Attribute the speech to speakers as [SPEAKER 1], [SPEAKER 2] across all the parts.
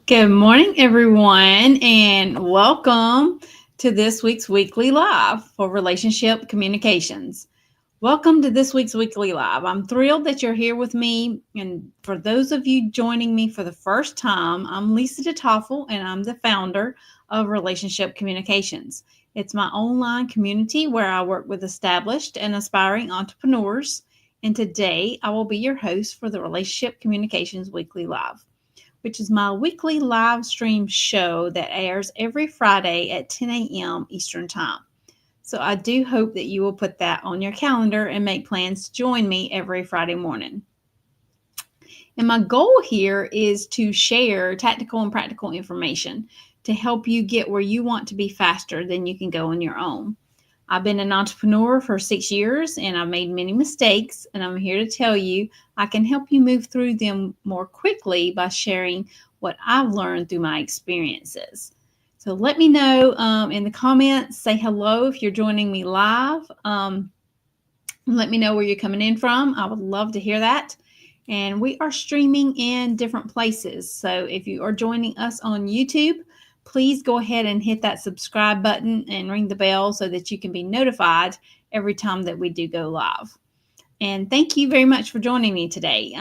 [SPEAKER 1] Good morning, everyone, and welcome to this week's weekly live for relationship communications. Welcome to this week's weekly live. I'm thrilled that you're here with me. And for those of you joining me for the first time, I'm Lisa DeToffel, and I'm the founder of Relationship Communications. It's my online community where I work with established and aspiring entrepreneurs. And today I will be your host for the Relationship Communications Weekly Live, which is my weekly live stream show that airs every Friday at 10 a.m. Eastern Time. So I do hope that you will put that on your calendar and make plans to join me every Friday morning. And my goal here is to share tactical and practical information to help you get where you want to be faster than you can go on your own. I've been an entrepreneur for 6 years and I've made many mistakes, and I'm here to tell you I can help you move through them more quickly by sharing what I've learned through my experiences. So let me know in the comments, say hello if you're joining me live. Let me know where you're coming in from. I would love to hear that. And we are streaming in different places. So if you are joining us on YouTube, please go ahead and hit that subscribe button and ring the bell so that you can be notified every time that we do go live. And thank you very much for joining me today.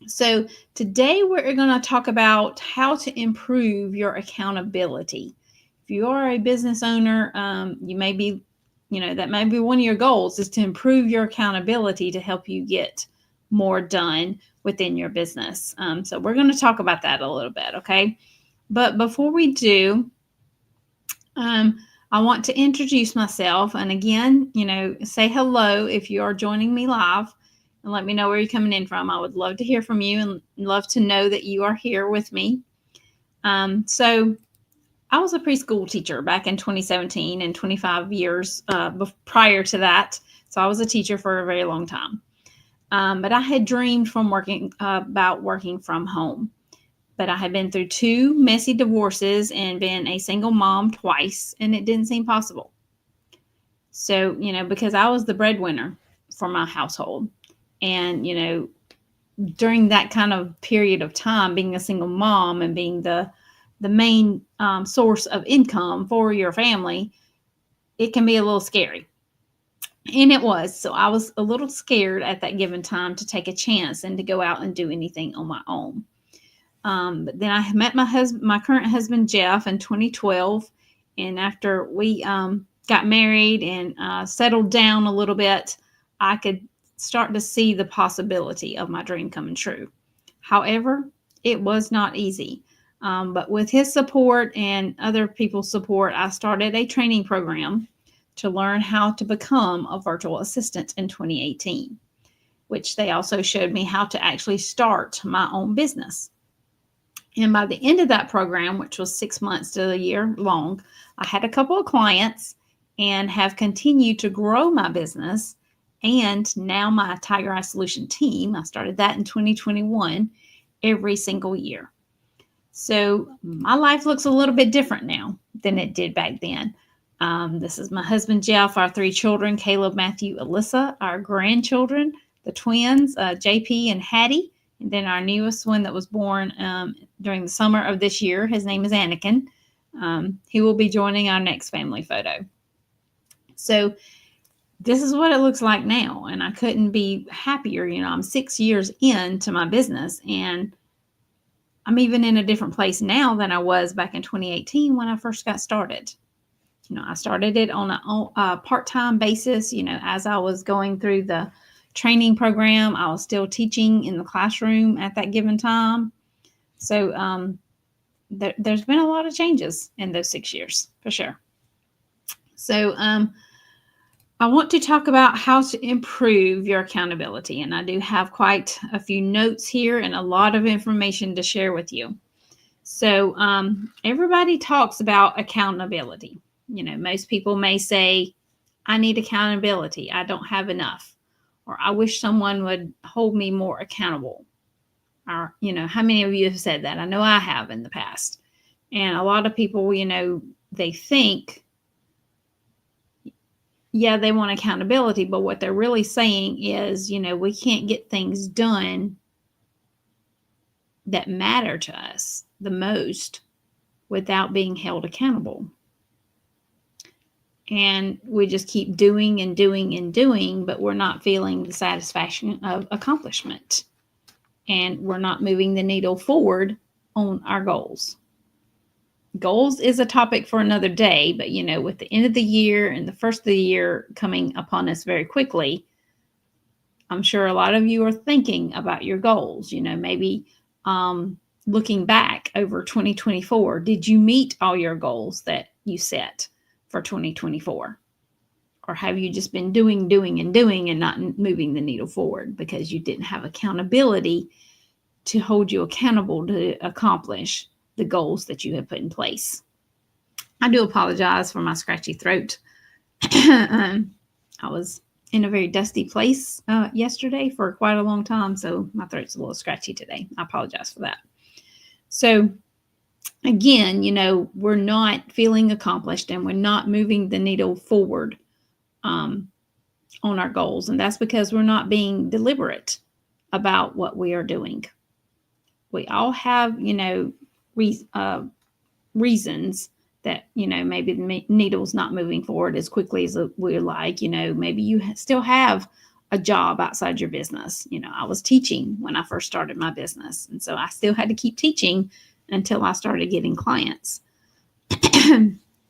[SPEAKER 1] So today we're going to talk about how to improve your accountability. If you are a business owner, you may be, that may be one of your goals is to improve your accountability to help you get more done within your business. So we're going to talk about that a little bit, okay? But before we do, I want to introduce myself. And again, say hello if you are joining me live and let me know where you're coming in from. I would love to hear from you and love to know that you are here with me. So I was a preschool teacher back in 2017 and 25 years prior to that. So I was a teacher for a very long time. But I had dreamed from about working from home. But I had been through two messy divorces and been a single mom twice, and it didn't seem possible. So, because I was the breadwinner for my household. And, during that kind of period of time, being a single mom and being the main source of income for your family, it can be a little scary. And it was. So I was a little scared at that given time to take a chance and to go out and do anything on my own. But then I met my current husband, Jeff, in 2012. And after we got married and settled down a little bit, I could start to see the possibility of my dream coming true. However, it was not easy. But with his support and other people's support, I started a training program to learn how to become a virtual assistant in 2018, which they also showed me how to actually start my own business. And by the end of that program, which was 6 months to a year long, I had a couple of clients and have continued to grow my business. And now my Tiger Eye Solution team, I started that in 2021, every single year. So my life looks a little bit different now than it did back then. This is my husband, Jeff, our three children, Caleb, Matthew, Alyssa, our grandchildren, the twins, JP and Hattie, and then our newest one that was born during the summer of this year. His name is Anakin. He will be joining our next family photo. So this is what it looks like now, and I couldn't be happier. I'm 6 years into my business, and I'm even in a different place now than I was back in 2018 when I first got started. I started it on a part-time basis. As I was going through the training program, I was still teaching in the classroom at that given time. So there's been a lot of changes in those 6 years, for sure. So I want to talk about how to improve your accountability. And I do have quite a few notes here and a lot of information to share with you. So everybody talks about accountability. Most people may say, I need accountability. I don't have enough. Or I wish someone would hold me more accountable. Or, how many of you have said that? I know I have in the past. And a lot of people, they think, yeah, they want accountability, but what they're really saying is, we can't get things done that matter to us the most without being held accountable. And we just keep doing and doing and doing, but we're not feeling the satisfaction of accomplishment. And we're not moving the needle forward on our goals. Goals is a topic for another day, but with the end of the year and the first of the year coming upon us very quickly, I'm sure a lot of you are thinking about your goals. Maybe looking back over 2024, did you meet all your goals that you set for 2024? Or have you just been doing and not moving the needle forward because you didn't have accountability to hold you accountable to accomplish the goals that you have put in place? I do apologize for my scratchy throat. I was in a very dusty place yesterday for quite a long time, so my throat's a little scratchy today. I apologize for that. So again, we're not feeling accomplished and we're not moving the needle forward on our goals. And that's because we're not being deliberate about what we are doing. We all have, reasons that, maybe the needle's not moving forward as quickly as we're like. Maybe you still have a job outside your business. I was teaching when I first started my business. And so I still had to keep teaching until I started getting clients.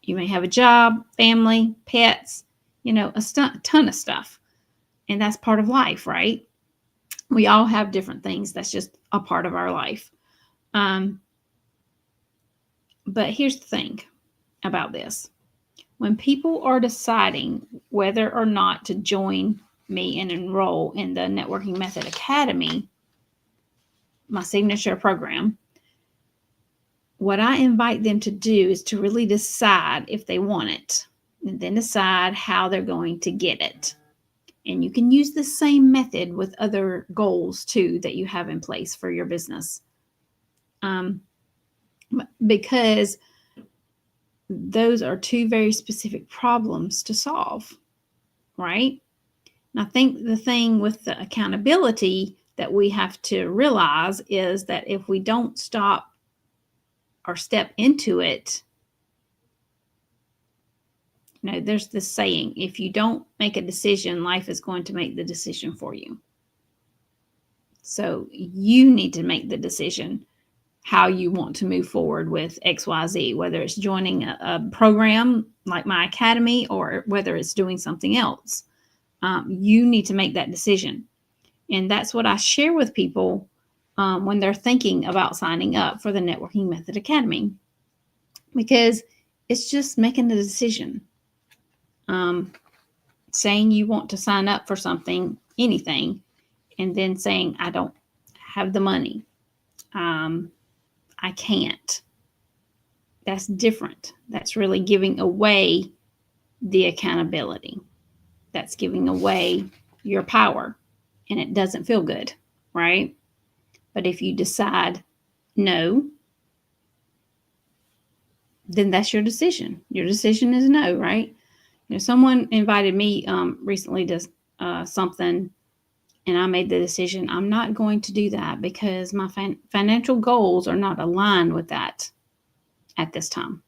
[SPEAKER 1] You may have a job, family, pets, a ton of stuff. And that's part of life, right? We all have different things. That's just a part of our life. But here's the thing about this. When people are deciding whether or not to join me and enroll in the Networking Method Academy, my signature program, what I invite them to do is to really decide if they want it, and then decide how they're going to get it. And you can use the same method with other goals too that you have in place for your business. Because those are two very specific problems to solve, right? And I think the thing with the accountability that we have to realize is that if we don't stop or step into it, there's this saying, if you don't make a decision, life is going to make the decision for you. So you need to make the decision how you want to move forward with XYZ, whether it's joining a program like my academy or whether it's doing something else. You need to make that decision. And that's what I share with people when they're thinking about signing up for the Networking Method Academy, because it's just making the decision. Saying you want to sign up for something, anything, and then saying, I don't have the money. I can't. That's different. That's really giving away the accountability. That's giving away your power, and it doesn't feel good, right? But if you decide no, then that's your decision. Your decision is no, right? Someone invited me recently to something, and I made the decision, I'm not going to do that because my financial goals are not aligned with that at this time.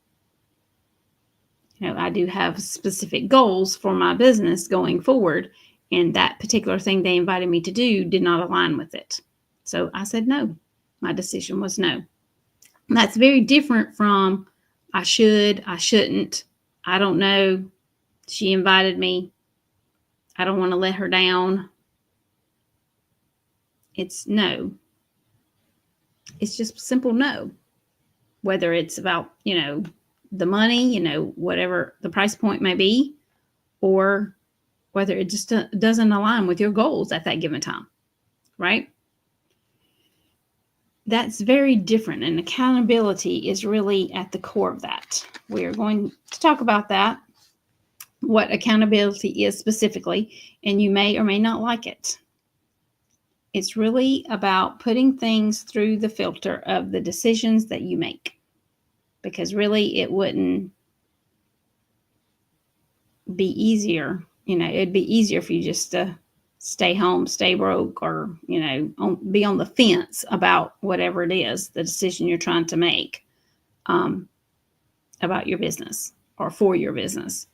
[SPEAKER 1] I do have specific goals for my business going forward, and that particular thing they invited me to do did not align with it. So I said no. My decision was no. And that's very different from I should, I shouldn't, I don't know. She invited me. I don't want to let her down. It's no. It's just simple no. Whether it's about, the money, whatever the price point may be, or whether it just doesn't align with your goals at that given time, right? That's very different, and accountability is really at the core of that. We are going to talk about that, what accountability is specifically, and you may or may not like it. It's really about putting things through the filter of the decisions that you make, because really it wouldn't be easier. It'd be easier for you just to stay home, stay broke, or, be on the fence about whatever it is, the decision you're trying to make about your business or for your business.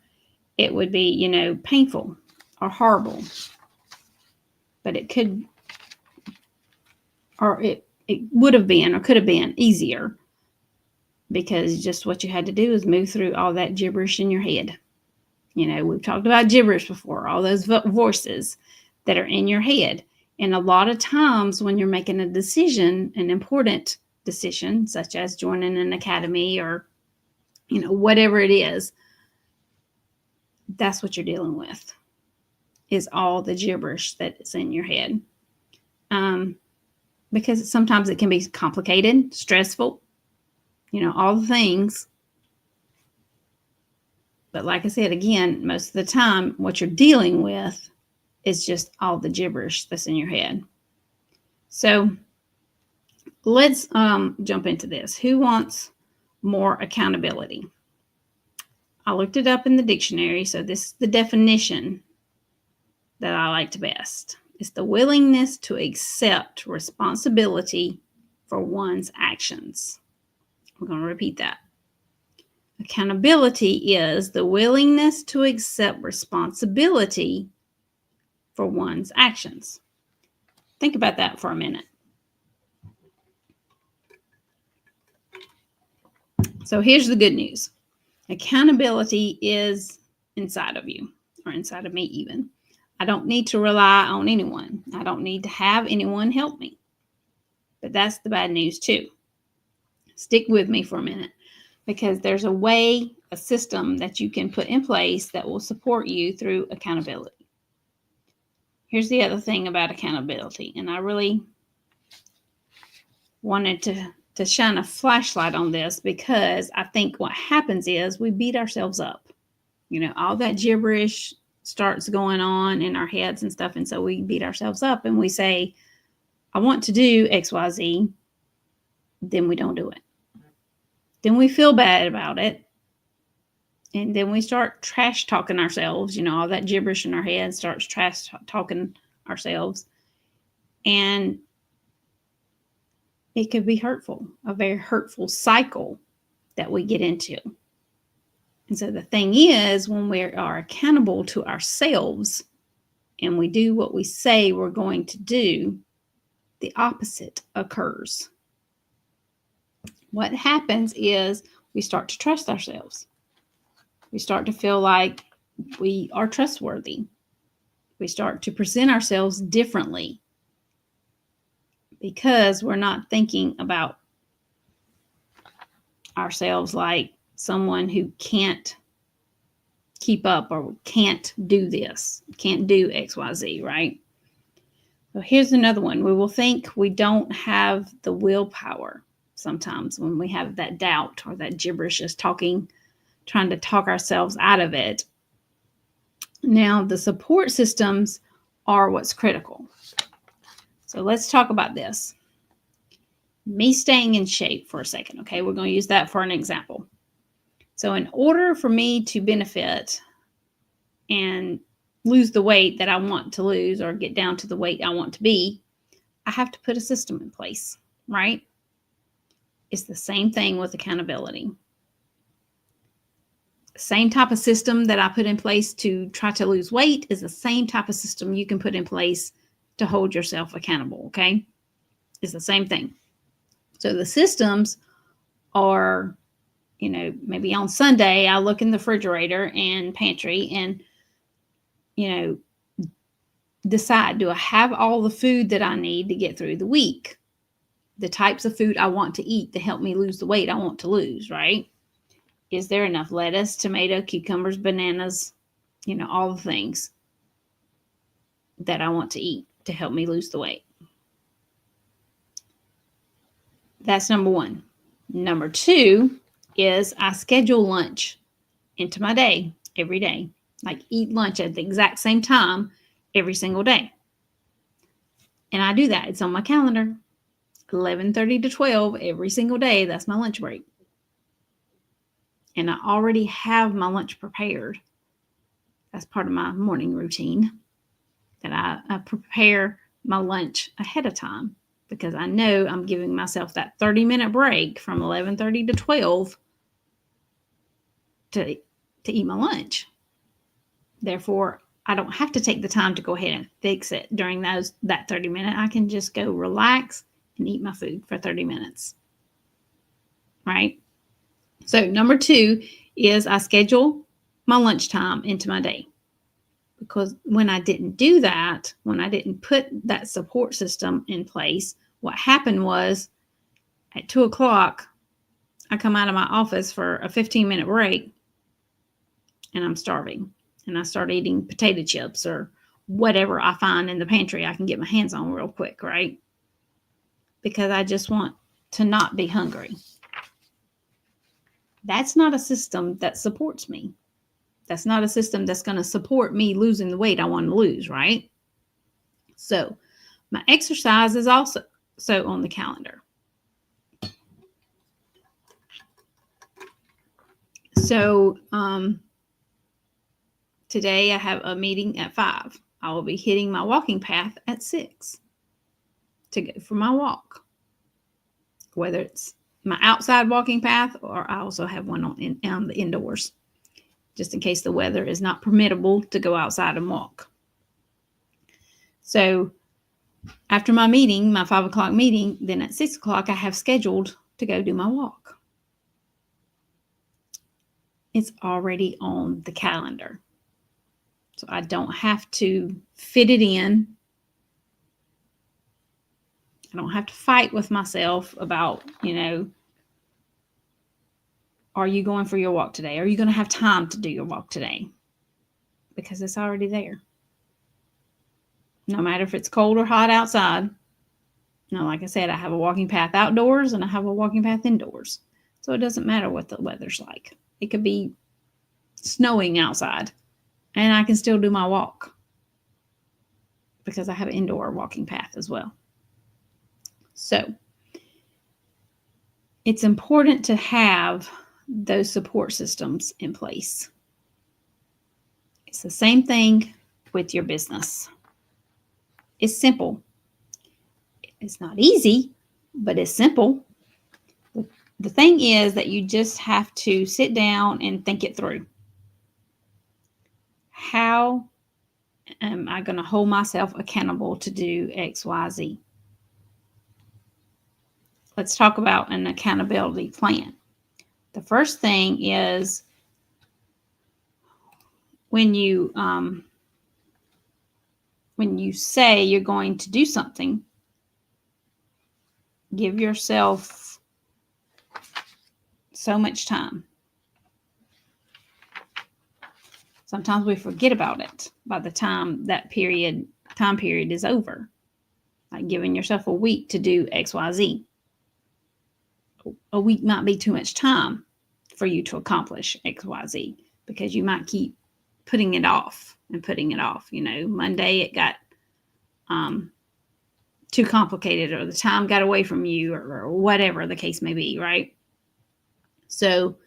[SPEAKER 1] It would be, painful or horrible, but it could, or it would have been or could have been easier, because just what you had to do is move through all that gibberish in your head. We've talked about gibberish before, all those voices that are in your head. And a lot of times when you're making a decision, an important decision, such as joining an academy or, whatever it is, that's what you're dealing with, is all the gibberish that is in your head. Because sometimes it can be complicated, stressful, all the things. But like I said, again, most of the time, what you're dealing with is just all the gibberish that's in your head. So let's jump into this. Who wants more accountability? I looked it up in the dictionary. So this is the definition that I liked best. It's the willingness to accept responsibility for one's actions. We're going to repeat that. Accountability is the willingness to accept responsibility for one's actions. Think about that for a minute. So here's the good news. Accountability is inside of you, or inside of me even. I don't need to rely on anyone. I don't need to have anyone help me. But that's the bad news too. Stick with me for a minute, because there's a way, a system that you can put in place that will support you through accountability. Here's the other thing about accountability, and I really wanted to shine a flashlight on this, because I think what happens is we beat ourselves up. All that gibberish starts going on in our heads and stuff, and so we beat ourselves up and we say, I want to do XYZ, then we don't do it. Then we feel bad about it. And then we start trash talking ourselves. All that gibberish in our head starts trash talking ourselves. And it could be hurtful, a very hurtful cycle that we get into. And so the thing is, when we are accountable to ourselves and we do what we say we're going to do, the opposite occurs. What happens is we start to trust ourselves. We start to feel like we are trustworthy. We start to present ourselves differently, because we're not thinking about ourselves like someone who can't keep up or can't do this, can't do XYZ, right? So here's another one. We will think we don't have the willpower sometimes when we have that doubt or that gibberish is trying to talk ourselves out of it. Now, the support systems are what's critical. So let's talk about this. Me staying in shape for a second, okay? We're going to use that for an example. So in order for me to benefit and lose the weight that I want to lose, or get down to the weight I want to be, I have to put a system in place, right? It's the same thing with accountability. Same type of system that I put in place to try to lose weight is the same type of system you can put in place to hold yourself accountable, okay? It's the same thing. So the systems are, maybe on Sunday, I look in the refrigerator and pantry and, decide, do I have all the food that I need to get through the week? The types of food I want to eat to help me lose the weight I want to lose, right? Is there enough lettuce, tomato, cucumbers, bananas, all the things that I want to eat to help me lose the weight? That's number one. Number two is I schedule lunch into my day every day. Like eat lunch at the exact same time every single day. And I do that. It's on my calendar. 11:30 to 12 every single day. That's my lunch break. And I already have my lunch prepared. That's part of my morning routine that I prepare my lunch ahead of time, because I know I'm giving myself that 30-minute break from 11:30 to 12 to eat my lunch. Therefore, I don't have to take the time to go ahead and fix it during that 30 minute. I can just go relax and eat my food for 30 minutes. Right? So number 2 is I schedule my lunchtime into my day. Because when I didn't do that, when I didn't put that support system in place, what happened was at 2:00, I come out of my office for a 15-minute break and I'm starving. And I start eating potato chips or whatever I find in the pantry I can get my hands on real quick, right? Because I just want to not be hungry. That's not a system that supports me. That's not a system that's going to support me losing the weight I want to lose, right? So my exercise is also on the calendar. So today I have a meeting at 5. I will be hitting my walking path at 6 to go for my walk. Whether it's my outside walking path or I also have one on the indoors, just in case the weather is not permittable to go outside and walk. So after my meeting, my 5:00 meeting, then at 6:00 I have scheduled to go do my walk. It's already on the calendar. So I don't have to fit it in. I don't have to fight with myself about, are you going for your walk today? Are you going to have time to do your walk today? Because it's already there. No matter if it's cold or hot outside. Now, like I said, I have a walking path outdoors and I have a walking path indoors. So it doesn't matter what the weather's like. It could be snowing outside and I can still do my walk because I have an indoor walking path as well. So it's important to have those support systems in place. It's the same thing with your business. It's simple. It's not easy, but it's simple. The thing is that you just have to sit down and think it through. How am I going to hold myself accountable to do X, Y, Z? Let's talk about an accountability plan. The first thing is when you say you're going to do something, give yourself so much time. Sometimes we forget about it by the time that time period is over. Like giving yourself a week to do X, Y, Z. A week might be too much time for you to accomplish X, Y, Z because you might keep putting it off and putting it off. Monday it got too complicated or the time got away from you or whatever the case may be, right? So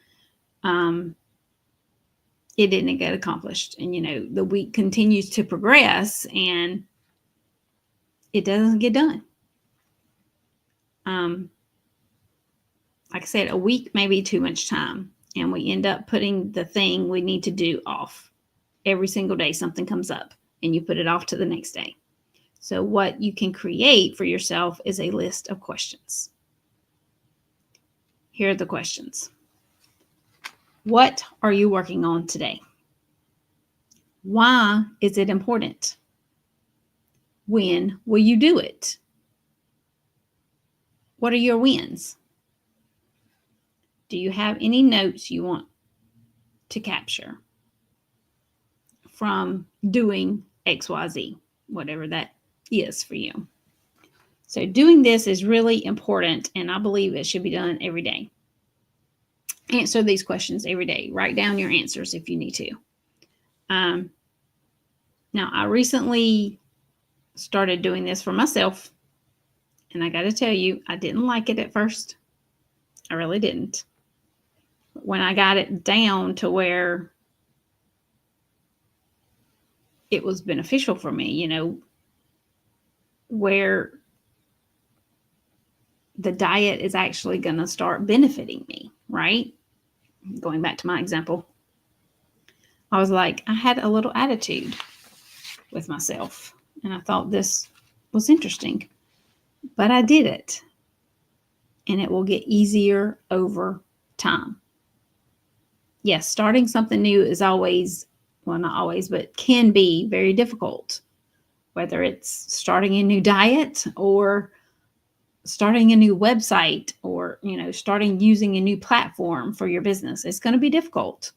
[SPEAKER 1] it didn't get accomplished. And, the week continues to progress and it doesn't get done. Like I said, a week may be too much time and we end up putting the thing we need to do off. Every single day something comes up and you put it off to the next day. So what you can create for yourself is a list of questions. Here are the questions. What are you working on today? Why is it important? When will you do it? What are your wins? Do you have any notes you want to capture from doing XYZ, whatever that is for you? So doing this is really important, and I believe it should be done every day. Answer these questions every day. Write down your answers if you need to. Now, I recently started doing this for myself, and I got to tell you, I didn't like it at first. I really didn't. When I got it down to where it was beneficial for me, where the diet is actually going to start benefiting me, right? Going back to my example, I was like, I had a little attitude with myself, and I thought this was interesting, but I did it, and it will get easier over time. Yes, starting something new is always, well, not always, but can be very difficult, whether it's starting a new diet or starting a new website or, starting using a new platform for your business. It's going to be difficult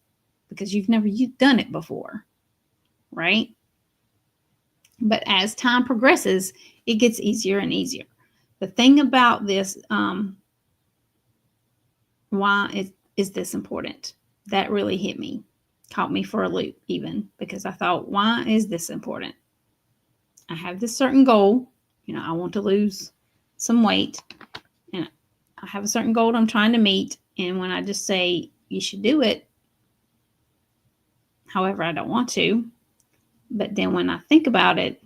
[SPEAKER 1] because you've never done it before, right? But as time progresses, it gets easier and easier. The thing about this, why is this important? That really hit me, caught me for a loop even, because I thought, why is this important? I have this certain goal. I want to lose some weight, and I have a certain goal I'm trying to meet. And when I just say you should do it, however, I don't want to. But then when I think about it,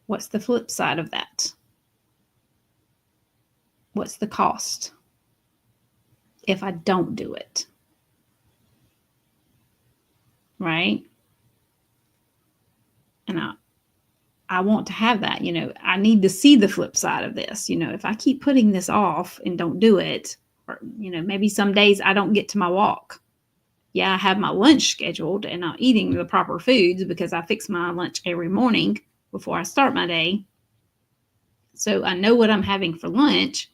[SPEAKER 1] what's the flip side of that? What's the cost if I don't do it? Right? And I want to have that. I need to see the flip side of this. If I keep putting this off and don't do it, or, maybe some days I don't get to my walk. Yeah, I have my lunch scheduled and I'm eating the proper foods because I fix my lunch every morning before I start my day. So I know what I'm having for lunch,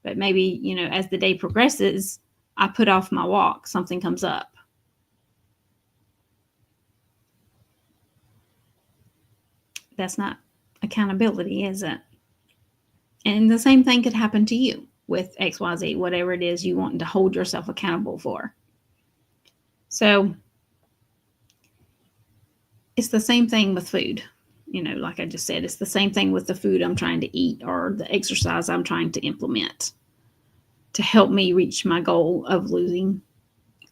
[SPEAKER 1] but maybe, as the day progresses, I put off my walk, something comes up. That's not accountability, is it? And the same thing could happen to you with XYZ, whatever it is you want to hold yourself accountable for. So it's the same thing with food. Like I just said, it's the same thing with the food I'm trying to eat or the exercise I'm trying to implement to help me reach my goal of losing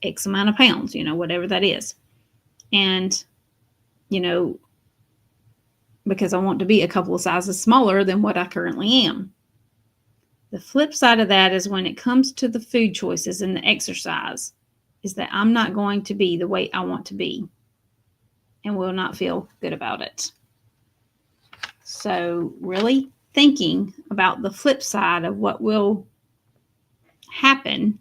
[SPEAKER 1] X amount of pounds, whatever that is. And, because I want to be a couple of sizes smaller than what I currently am. The flip side of that is when it comes to the food choices and the exercise, is that I'm not going to be the weight I want to be and will not feel good about it. So really thinking about the flip side of what will happen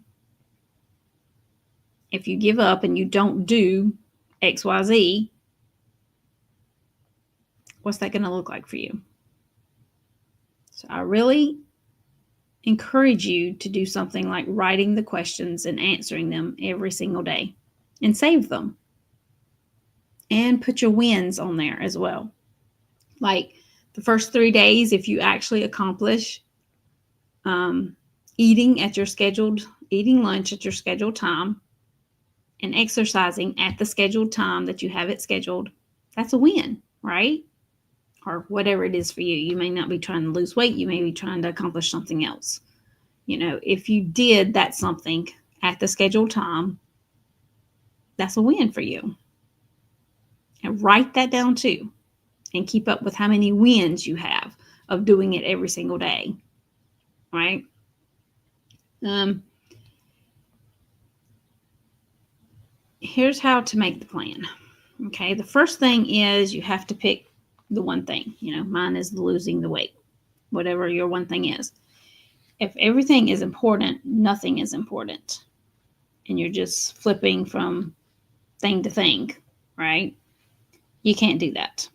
[SPEAKER 1] if you give up and you don't do XYZ, what's that going to look like for you? So I really encourage you to do something like writing the questions and answering them every single day and save them. And put your wins on there as well. Like the first 3 days, if you actually accomplish eating lunch at your scheduled time and exercising at the scheduled time that you have it scheduled, that's a win, right? Or whatever it is for you. You may not be trying to lose weight. You may be trying to accomplish something else. If you did that something at the scheduled time, that's a win for you. And write that down too. And keep up with how many wins you have of doing it every single day. Right? Here's how to make the plan. Okay, the first thing is you have to pick the one thing. Mine is losing the weight, whatever your one thing is. If everything is important, nothing is important. And you're just flipping from thing to thing, right? You can't do that.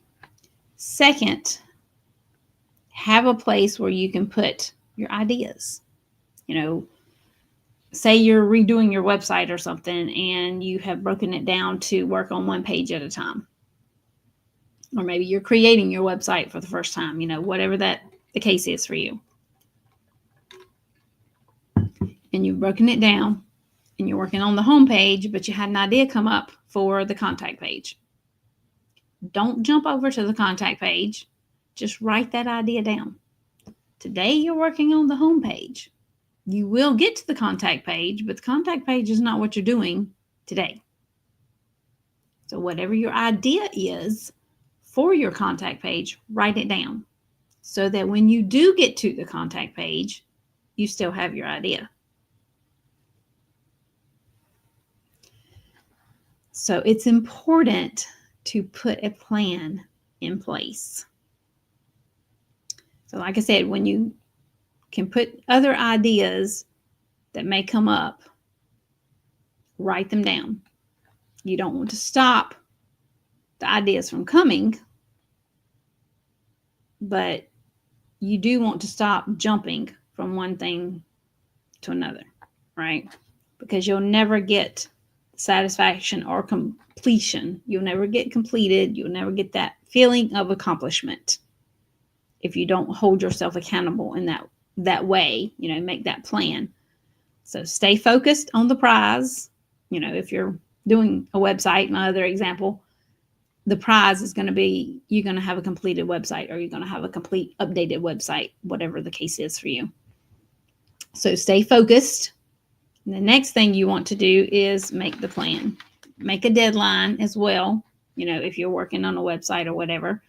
[SPEAKER 1] Second, have a place where you can put your ideas. Say you're redoing your website or something and you have broken it down to work on one page at a time. Or maybe you're creating your website for the first time, whatever the case is for you. And you've broken it down and you're working on the home page, but you had an idea come up for the contact page. Don't jump over to the contact page. Just write that idea down. Today you're working on the home page. You will get to the contact page, but the contact page is not what you're doing today. So whatever your idea is, for your contact page, write it down so that when you do get to the contact page, you still have your idea. So it's important to put a plan in place. So like I said, when you can put other ideas that may come up, write them down. You don't want to stop the ideas from coming, but you do want to stop jumping from one thing to another, right? Because you'll never get satisfaction or completion. You'll never get completed. You'll never get that feeling of accomplishment if you don't hold yourself accountable in that way, make that plan. So stay focused on the prize. If you're doing a website, my other example, the prize is going to be you're going to have a completed website, or you're going to have a complete updated website, whatever the case is for you. So stay focused. And the next thing you want to do is make the plan. Make a deadline as well. If you're working on a website or whatever.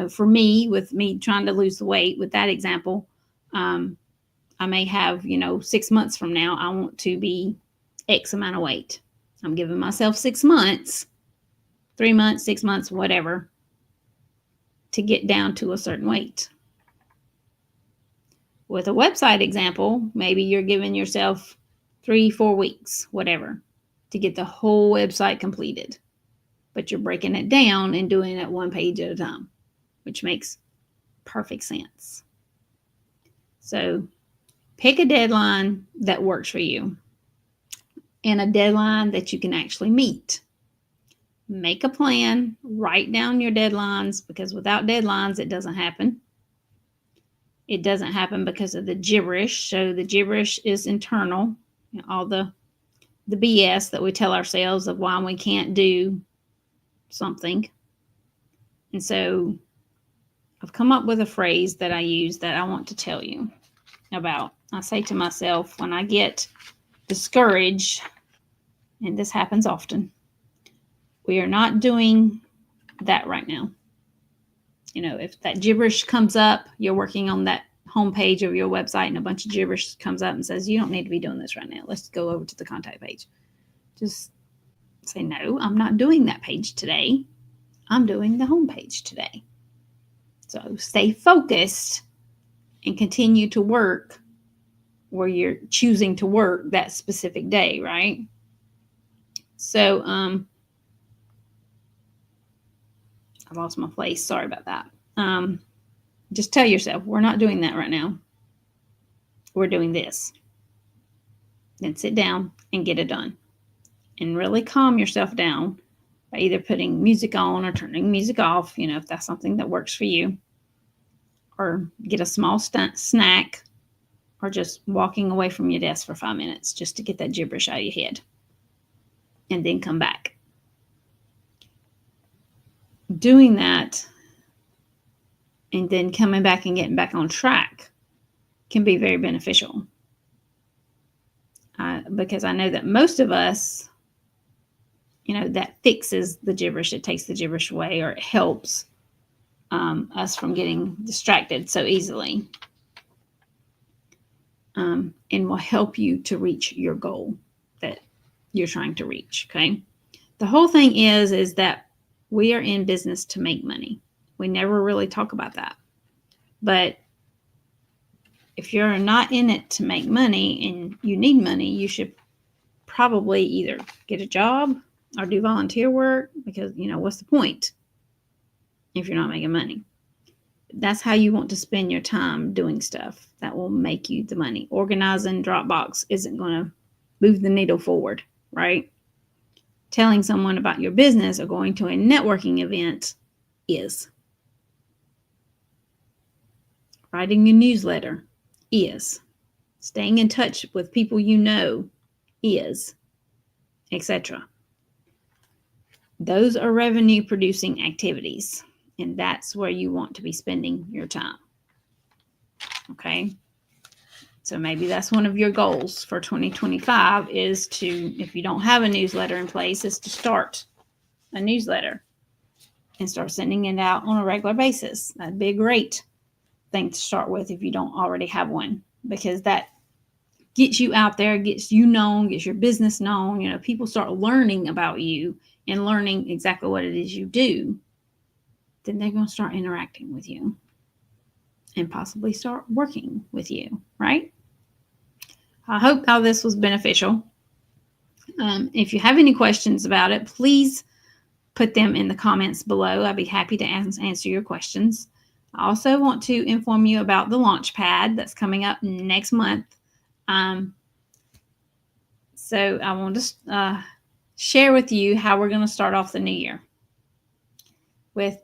[SPEAKER 1] For me, with me trying to lose the weight, with that example, I may have, 6 months from now, I want to be X amount of weight. I'm giving myself 6 months, 3 months, 6 months, whatever, to get down to a certain weight. With a website example, maybe you're giving yourself 3-4 weeks, whatever, to get the whole website completed. But you're breaking it down and doing it one page at a time, which makes perfect sense. So pick a deadline that works for you and a deadline that you can actually meet. Make a plan, write down your deadlines, because without deadlines, it doesn't happen. It doesn't happen because of the gibberish. So the gibberish is internal, all the BS that we tell ourselves of why we can't do something. And so I've come up with a phrase that I use that I want to tell you about. I say to myself when I get discouraged, and this happens often, we are not doing that right now. If that gibberish comes up, you're working on that homepage of your website and a bunch of gibberish comes up and says, you don't need to be doing this right now. Let's go over to the contact page. Just say, no, I'm not doing that page today. I'm doing the homepage today. So stay focused and continue to work where you're choosing to work that specific day, right? So, I lost my place. Sorry about that. Just tell yourself, we're not doing that right now. We're doing this. Then sit down and get it done. And really calm yourself down by either putting music on or turning music off, if that's something that works for you. Or get a small snack, or just walking away from your desk for 5 minutes just to get that gibberish out of your head. And then come back. Doing that and then coming back and getting back on track can be very beneficial. Because I know that most of us, that fixes the gibberish. It takes the gibberish away, or it helps us from getting distracted so easily. And will help you to reach your goal that you're trying to reach, okay? The whole thing is that we are in business to make money. We never really talk about that. But if you're not in it to make money and you need money, you should probably either get a job or do volunteer work, because, what's the point if you're not making money? That's how you want to spend your time, doing stuff that will make you the money. Organizing Dropbox isn't going to move the needle forward, right? Telling someone about your business or going to a networking event is. Writing a newsletter is. Staying in touch with people is, etc. Those are revenue producing activities, and that's where you want to be spending your time. Okay? So maybe that's one of your goals for 2025 is to, if you don't have a newsletter in place, is to start a newsletter. and start sending it out on a regular basis. That'd be a great thing to start with if you don't already have one, because that gets you out there, gets you known, gets your business known. You know, people start learning about you and learning exactly what it is you do. Then they're going to start interacting with you and possibly start working with you, right? I hope all this was beneficial. If you have any questions about it, please put them in the comments below. I'd be happy to answer your questions. I also want to inform you about the Launchpad that's coming up next month. So I want to share with you how we're going to start off the new year with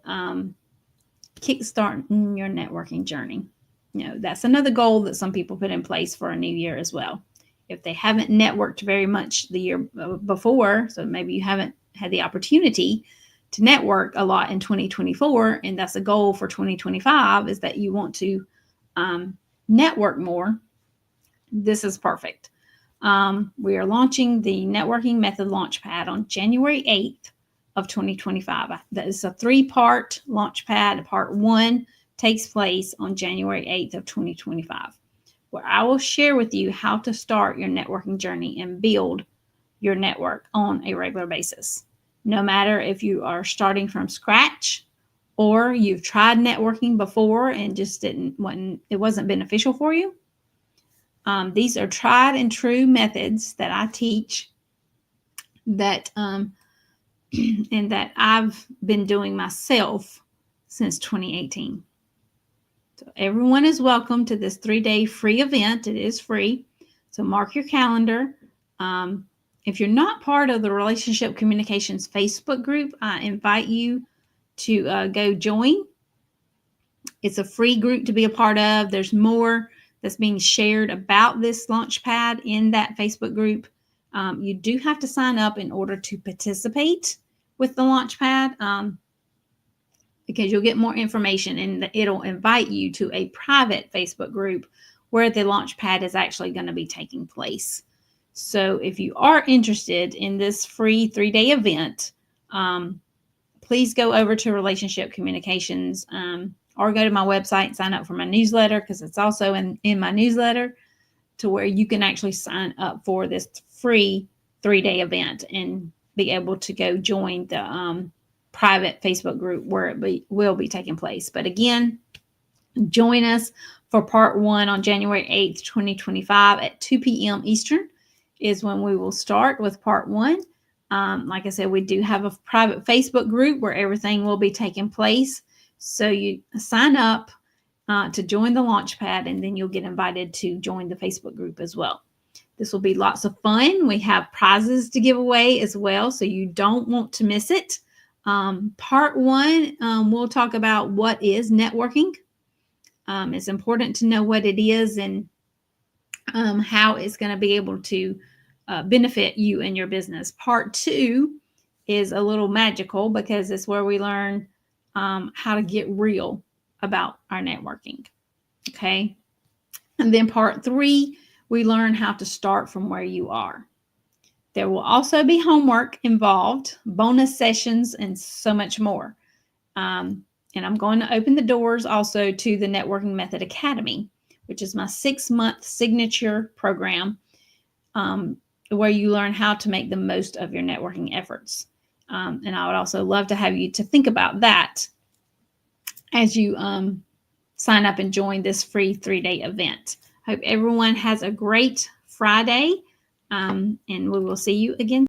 [SPEAKER 1] kickstarting your networking journey. You know, that's another goal that some people put in place for a new year as well. If they haven't networked very much the year before, so maybe you haven't had the opportunity to network a lot in 2024, and that's a goal for 2025, is that you want to network more, this is perfect. We are launching the Networking Method Launchpad on January 8th of 2025. That is a 3-part Launchpad. Part 1 takes place on January 8th of 2025, where I will share with you how to start your networking journey and build your network on a regular basis. No matter if you are starting from scratch or you've tried networking before and just it wasn't beneficial for you. These are tried and true methods that I teach that and that I've been doing myself since 2018. So everyone is welcome to this 3-day free event. It is free. So mark your calendar. If you're not part of the Relationship Communications Facebook group, I invite you to go join. It's a free group to be a part of. There's more that's being shared about this Launchpad in that Facebook group. You do have to sign up in order to participate with the Launchpad, because you'll get more information and it'll invite you to a private Facebook group where the Launchpad is actually going to be taking place. So if you are interested in this free 3-day event, please go over to Relationship Communications or go to my website and sign up for my newsletter, because it's also in my newsletter, to where you can actually sign up for this free 3-day event and be able to go join the private Facebook group where it will be taking place. But again, join us for part 1 on January 8th, 2025 at 2 p.m. Eastern is when we will start with part 1. Like I said, we do have a private Facebook group where everything will be taking place. So you sign up to join the Launchpad, and then you'll get invited to join the Facebook group as well. This will be lots of fun. We have prizes to give away as well, so you don't want to miss it. Part 1, we'll talk about what is networking. It's important to know what it is and how it's going to be able to benefit you and your business. Part 2 is a little magical, because it's where we learn how to get real about our networking. Okay. And then part 3, we learn how to start from where you are. There will also be homework involved, bonus sessions, and so much more. And I'm going to open the doors also to the Networking Method Academy, which is my 6-month signature program, where you learn how to make the most of your networking efforts. And I would also love to have you to think about that as you sign up and join this free 3-day event. Hope everyone has a great Friday, and we will see you again